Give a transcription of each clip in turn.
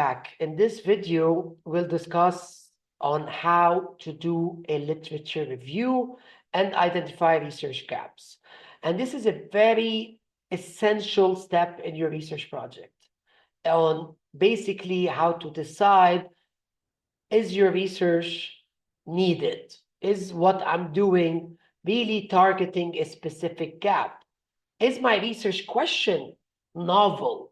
back. In this video, we'll discuss on how to do a literature review and identify research gaps. And this is a very essential step in your research project on basically how to decide, is your research needed? Is what I'm doing really targeting a specific gap? Is my research question novel?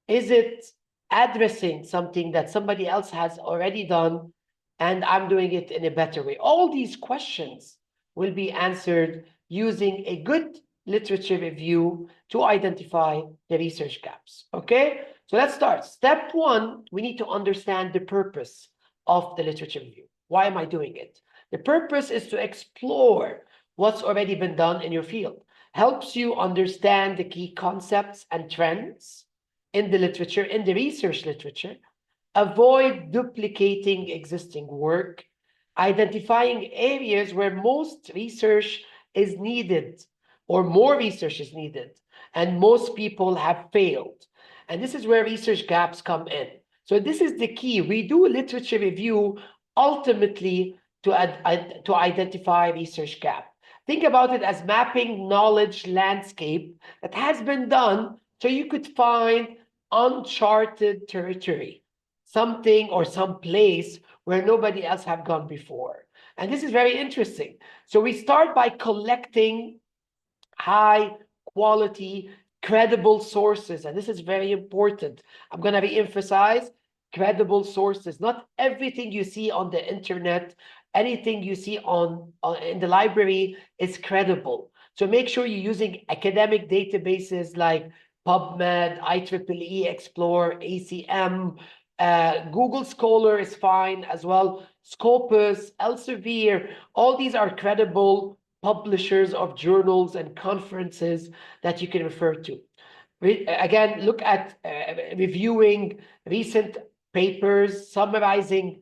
Is it addressing something that somebody else has already done and I'm doing it in a better way? All these questions will be answered using a good literature review to identify the research gaps. Okay, so let's start. Step one, we need to understand the purpose of the literature review. Why am I doing it? The purpose is to explore what's already been done in your field. Helps you understand the key concepts and trends in the literature, in the research literature, avoid duplicating existing work, identifying areas where most research is needed or more research is needed, and most people have failed. And this is where research gaps come in. So this is the key. We do a literature review ultimately to identify research gap. Think about it as mapping knowledge landscape that has been done so you could find uncharted territory, something or some place where nobody else have gone before. And this is very interesting. So we start by collecting high quality, credible sources. And this is very important. I'm going to re-emphasize credible sources. Not everything you see on the internet, anything you see in the library is credible. So make sure you're using academic databases like PubMed, IEEE, Explore, ACM, Google Scholar is fine as well, Scopus, Elsevier, all these are credible publishers of journals and conferences that you can refer to. Again, look at reviewing recent papers, summarizing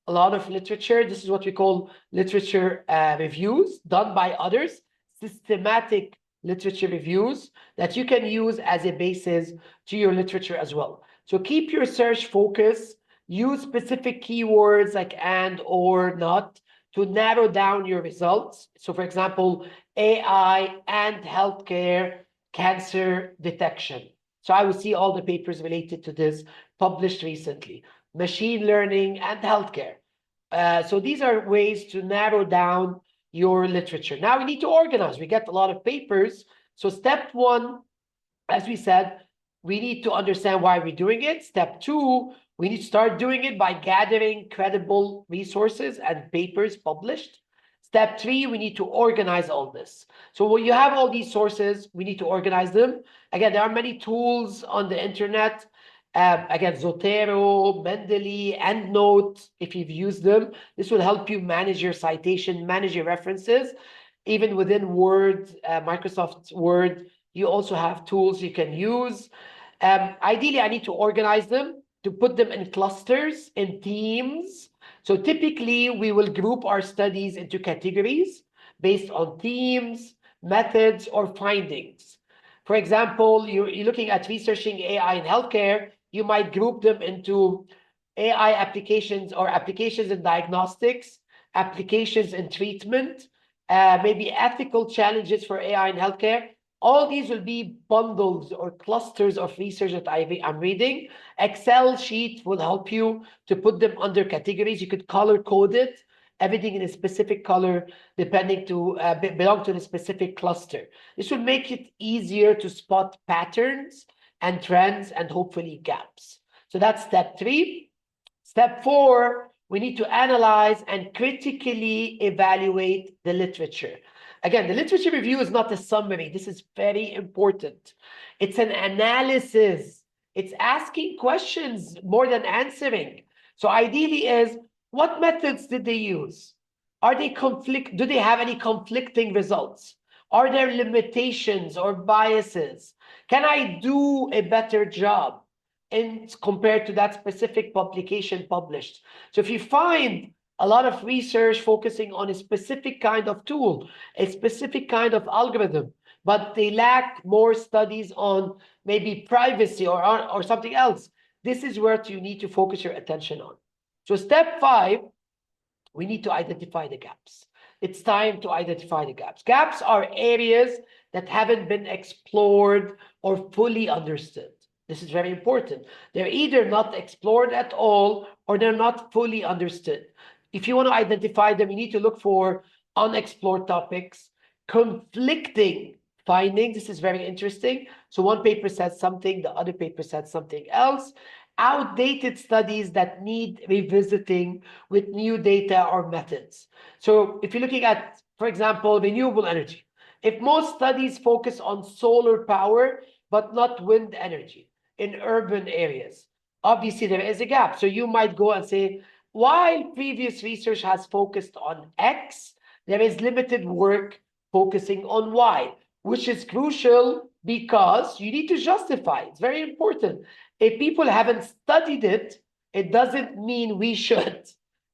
a lot of literature. This is what we call literature reviews done by others, systematic literature reviews that you can use as a basis to your literature as well. So keep your search focus, use specific keywords like and, or, not to narrow down your results. So for example, AI and healthcare cancer detection. So I will see all the papers related to this published recently. Machine learning and healthcare. So these are ways to narrow down your literature. Now we need to organize. We get a lot of papers. So step one, as we said, we need to understand why we're doing it. Step two, we need to start doing it by gathering credible resources and papers published. Step three, we need to organize all this. So when you have all these sources, we need to organize them. Again, there are many tools on the internet. Again, Zotero, Mendeley, EndNote, if you've used them, this will help you manage your citation, manage your references. Even within Word, Microsoft Word, you also have tools you can use. Ideally, I need to organize them, to put them in clusters, in teams. So typically, we will group our studies into categories based on themes, methods, or findings. For example, you're looking at researching AI in healthcare, you might group them into AI applications or applications in diagnostics, applications in treatment, maybe ethical challenges for AI in healthcare. All these will be bundles or clusters of research that I'm reading. Excel sheet will help you to put them under categories. You could color code it, everything in a specific color, depending to belong to a specific cluster. This will make it easier to spot patterns and trends and hopefully gaps. So that's step three. Step four, we need to analyze and critically evaluate the literature. Again, the literature review is not a summary. This is very important. It's an analysis. It's asking questions more than answering. So ideally is, what methods did they use? Are they do they have any conflicting results? Are there limitations or biases? Can I do a better job compared to that specific publication published? So if you find a lot of research focusing on a specific kind of tool, a specific kind of algorithm, but they lack more studies on maybe privacy or something else, This is what you need to focus your attention on. So step 5, we need to identify the gaps. It's time to identify the gaps. Gaps are areas that haven't been explored or fully understood. This is very important. They're either not explored at all or they're not fully understood. If you want to identify them, you need to look for unexplored topics, conflicting findings. This is very interesting. So one paper says something, the other paper says something else. Outdated studies that need revisiting with new data or methods. So if you're looking at, for example, renewable energy, if most studies focus on solar power, but not wind energy in urban areas, obviously there is a gap. So you might go and say, while previous research has focused on X, there is limited work focusing on Y, which is crucial because you need to justify. It's very important. If people haven't studied it, it doesn't mean we should.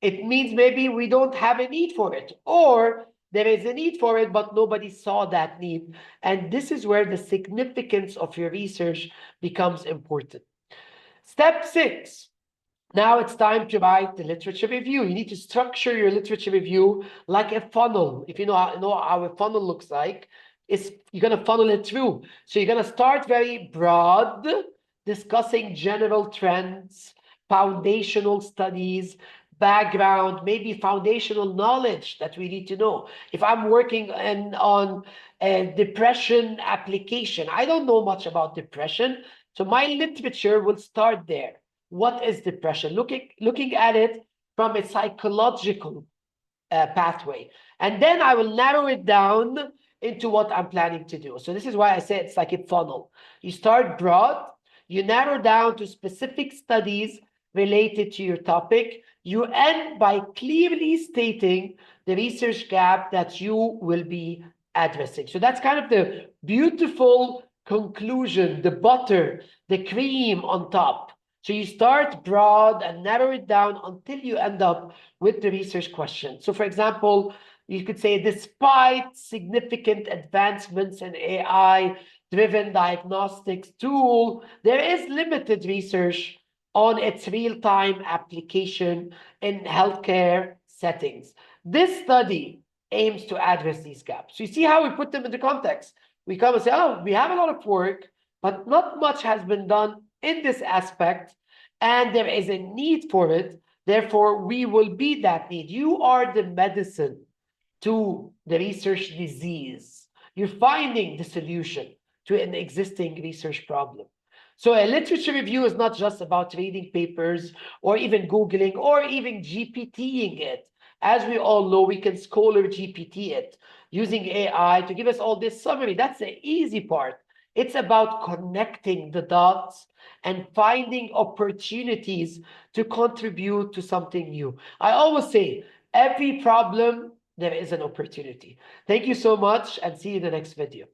It means maybe we don't have a need for it, or there is a need for it, but nobody saw that need. And this is where the significance of your research becomes important. Step 6. Now it's time to write the literature review. You need to structure your literature review like a funnel. If you know how a funnel looks like, you're going to funnel it through. So you're going to start very broad, discussing general trends, foundational studies, background, maybe foundational knowledge that we need to know. If I'm working on a depression application, I don't know much about depression, so my literature will start there. What is depression? Looking at it from a psychological pathway. And then I will narrow it down into what I'm planning to do. So this is why I say it's like a funnel. You start broad, you narrow down to specific studies related to your topic. You end by clearly stating the research gap that you will be addressing. So that's kind of the beautiful conclusion, the butter, the cream on top. So you start broad and narrow it down until you end up with the research question. So for example, you could say, despite significant advancements in AI-driven diagnostics tool, there is limited research on its real-time application in healthcare settings. This study aims to address these gaps. So you see how we put them into context. We come and say, oh, we have a lot of work, but not much has been done in this aspect, and there is a need for it. Therefore, we will be that need. You are the medicine to the research disease. You're finding the solution to an existing research problem. So a literature review is not just about reading papers or even Googling or even GPTing it. As we all know, we can Scholar GPT it using AI to give us all this summary. That's the easy part. It's about connecting the dots and finding opportunities to contribute to something new. I always say, every problem, there is an opportunity. Thank you so much, and see you in the next video.